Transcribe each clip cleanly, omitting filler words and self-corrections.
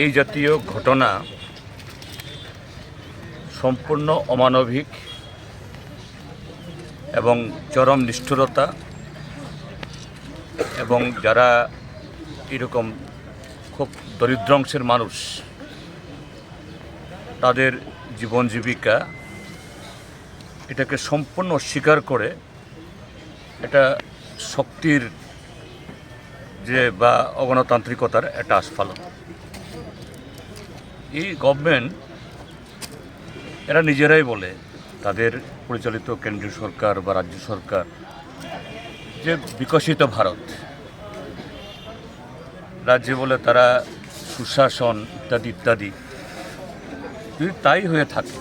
এই জাতীয় ঘটনা সম্পূর্ণ অমানবিক এবং চরম নিষ্ঠুরতা, এবং যারা এরকম খুব দরিদ্র অংশের মানুষ, তাদের জীবন জীবিকা এটাকে সম্পূর্ণ অস্বীকার করে এটা শক্তির যে বা অগণতান্ত্রিকতার একটা আস্ফালন। এই গভর্নমেন্ট এরা নিজেরাই বলে, তাদের পরিচালিত কেন্দ্রীয় সরকার বা রাজ্য সরকার, যে বিকশিত ভারত। রাজ্যে বলে তারা সুশাসন ইত্যাদি ইত্যাদি। যদি তাই হয়ে থাকে,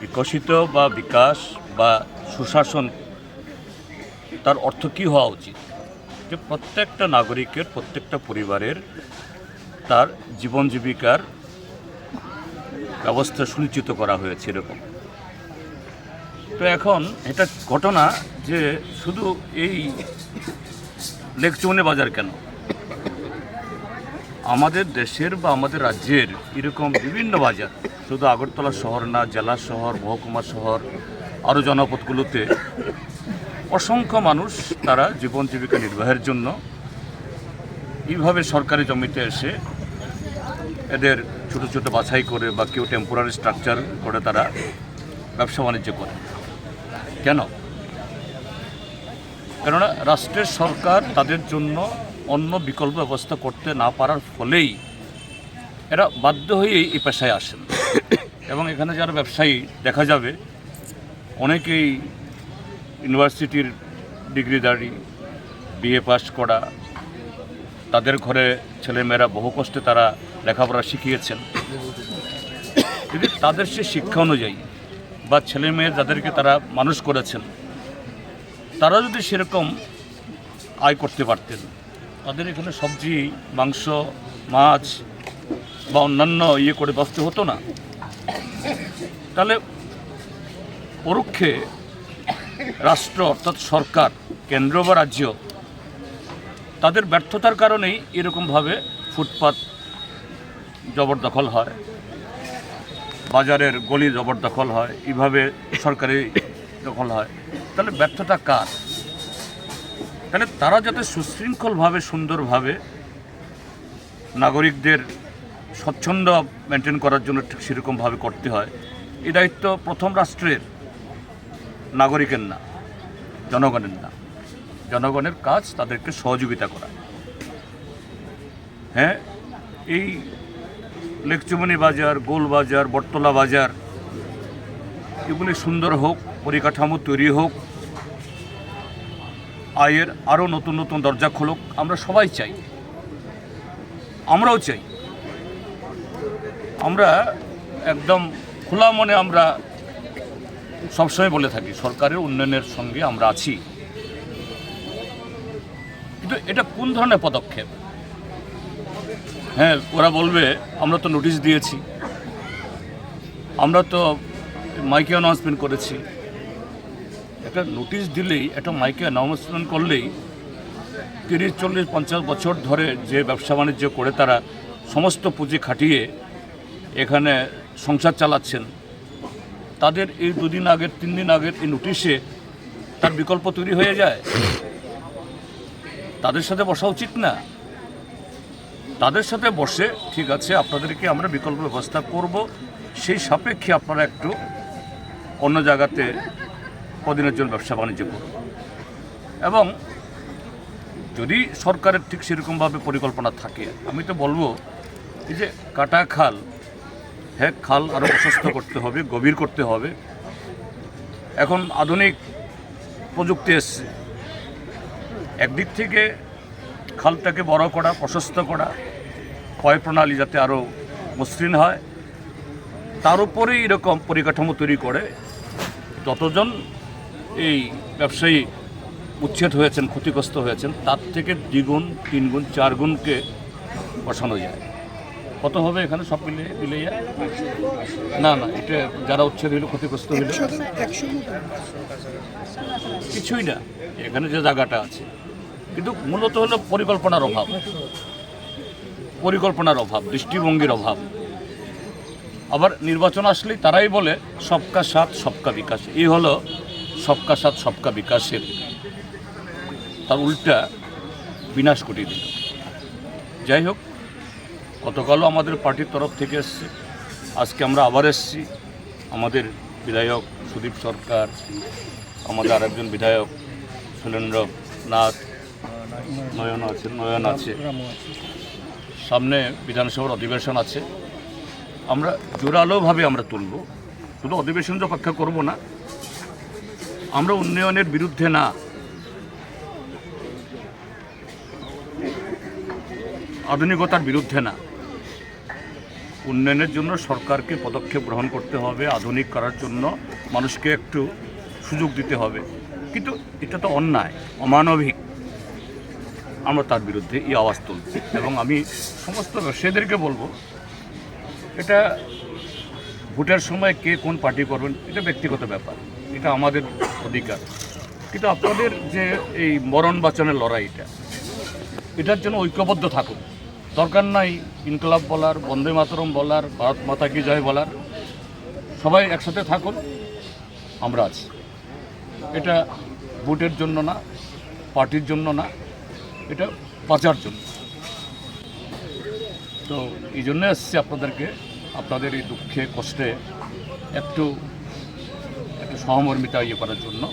বিকশিত বা বিকাশ বা সুশাসন, তার অর্থ কী হওয়া উচিত? যে প্রত্যেকটা নাগরিকের, প্রত্যেকটা পরিবারের তার জীবন জীবিকার ব্যবস্থা সুনিশ্চিত করা হয়েছে এরকম। তো এখন এটা ঘটনা যে শুধু এই লেক চৌমনি বাজার কেন, আমাদের দেশের বা আমাদের রাজ্যের এরকম বিভিন্ন বাজার, শুধু আগরতলা শহর না, জেলা শহর, মহকুমা শহর, আরও জনপদগুলোতে অসংখ্য মানুষ তারা জীবন জীবিকা নির্বাহের জন্য এইভাবে সরকারি জমিতে এসে এদের ছোটো ছোটো বাছাই করে বা কেউ টেম্পোরারি স্ট্রাকচার করে তারা ব্যবসা বাণিজ্য করে। কেন? কেননা রাষ্ট্রের সরকার তাদের জন্য অন্য বিকল্প ব্যবস্থা করতে না পারার ফলেই এরা বাধ্য হয়েই এই পেশায় আসেন। এবং এখানে যারা ব্যবসায়ী দেখা যাবে, অনেকেই ইউনিভার্সিটির ডিগ্রিধারী, বিএ পাস করা, তাদের ঘরে ছেলেমেয়েরা বহু কষ্টে তারা লেখাপড়া শিখিয়েছেন। যদি তাদের সে শিক্ষা অনুযায়ী বা ছেলেমেয়ে যাদেরকে তারা মানুষ করেছেন, তারা যদি সেরকম আয় করতে পারতেন, তাদের এখানে সবজি, মাংস, মাছ বা অন্যান্য করে ব্যস্ত হতো না। তাহলে পরোক্ষে রাষ্ট্র অর্থাৎ সরকার, কেন্দ্র বা রাজ্য, তাদের ব্যর্থতার কারণেই এরকমভাবে ফুটপাত জবরদখল হয়, বাজারের গলি জবরদখল হয়, এইভাবে সরকারি দখল হয়। তাহলে ব্যর্থতা কার? তাহলে তারা যাতে সুশৃঙ্খলভাবে, সুন্দরভাবে নাগরিকদের স্বচ্ছন্দ মেনটেন করার জন্য ঠিক সেরকমভাবে করতে হয়, এই দায়িত্ব প্রথম রাষ্ট্রের, নাগরিকের না, জনগণের না। জনগণের কাজ তাদেরকে সহযোগিতা করা। হ্যাঁ, এই লেক চৌমনি বাজার, গোল বাজার, বটতলা বাজার, এগুলি সুন্দর হোক, পরিকাঠামো তৈরি হোক, আয়ের আরও নতুন নতুন দরজা খুলুক, আমরা সবাই চাই, আমরাও চাই। আমরা একদম খোলা মনে আমরা সবসময় বলে থাকি সরকারের উন্নয়নের সঙ্গে আমরা আছি। কিন্তু এটা কোন ধরনের পদক্ষেপ? হ্যাঁ, ওরা বলবে আমরা তো নোটিশ দিয়েছি, আমরা তো মাইকে অ্যানাউন্সমেন্ট করেছি। একটা নোটিশ দিলেই, একটা মাইকে অ্যানাউন্সমেন্ট করলেই 30, 40, 50 বছর ধরে যে ব্যবসা বাণিজ্য করে তারা সমস্ত পুঁজি খাটিয়ে এখানে সংসার চালাচ্ছেন, তাদের এই 2 দিন আগের, 3 দিন আগের এই নোটিশে তার বিকল্প তৈরি হয়ে যায়। তাদের সাথে বসা উচিত না? তাদের সাথে বসে, ঠিক আছে, আপনাদেরকে আমরা বিকল্প ব্যবস্থা করব, সেই সাপেক্ষে আপনারা একটু অন্য জায়গাতে কদিনের জন্য ব্যবসা বাণিজ্য করুন। এবং যদি সরকারের ঠিক সেরকমভাবে পরিকল্পনা থাকে, আমি তো বলবো এই যে কাটা খাল, হ্যাঁ, খাল আরও প্রশস্ত করতে হবে, গভীর করতে হবে। এখন আধুনিক প্রযুক্তি এসছে, একদিক থেকে খালটাকে বড় করা, প্রশস্ত করা, ক্রয় প্রণালী যাতে আরও মসৃণ হয়, তার উপরেই এরকম পরিকাঠামো তৈরি করে যতজন এই ব্যবসায়ী উচ্ছেদ হয়েছেন, ক্ষতিগ্রস্ত হয়েছেন, তার থেকে দ্বিগুণ, তিনগুণ, চারগুণকে বসানো যায়। কত হবে এখানে সব মিলিয়ে? না, এটা যারা উচ্ছেদ হইল, ক্ষতিগ্রস্ত হইল, কিছুই না এখানে যে জায়গাটা আছে। কিন্তু মূলত হলো পরিকল্পনার অভাব, দৃষ্টিভঙ্গির অভাব। আবার নির্বাচন আসলেই তারাই বলে সবকা সাথ সবকা বিকাশ। এই হলো সবকা সাথ সবকা বিকাশের তার উল্টা বিনাশ ঘটিয়ে দিল। যাই হোক, গতকালও আমাদের পার্টির তরফ থেকে এসছে, আজকে আমরা আবার এসছি। আমাদের বিধায়ক সুদীপ সরকার, আমাদের আরেকজন বিধায়ক শৈলেন্দ্রনাথ, নয়ন আছে, সামনে বিধানসভার অধিবেশন আছে। আমরা জোরালোভাবে আমরা তুলব, শুধু অধিবেশন যে অপেক্ষা করব না, আমরা উন্নয়নের বিরুদ্ধে না, আধুনিকতার বিরুদ্ধে না। উন্নয়নের জন্য সরকারকে পদক্ষেপ গ্রহণ করতে হবে, আধুনিক করার জন্য মানুষকে একটু সুযোগ দিতে হবে। কিন্তু এটা তো অন্যায়, অমানবিক। আমরা তার বিরুদ্ধে এই আওয়াজ তুলছি এবং আমি সমস্ত ব্যবসায়ীদেরকে বলবো, এটা ভোটের সময় কে কোন পার্টি করবেন এটা ব্যক্তিগত ব্যাপার, এটা আমাদের অধিকার। কিন্তু আপনাদের যে এই মরণ বাঁচানোর লড়াইটা, এটার জন্য ঐক্যবদ্ধ থাকুন। দরকার নাই ইনকলাব বলার, বন্দে মাতরম বলার, ভারত মাতা কি জয় বলার। সবাই একসাথে থাকুন, আমরা আছি। এটা ভোটের জন্য না, পার্টির জন্য না, এটা বাঁচার জন্য। তো এই জন্য এসছি আপনাদেরকে, আপনাদের এই দুঃখে কষ্টে একটু সহমর্মিতা করার জন্য।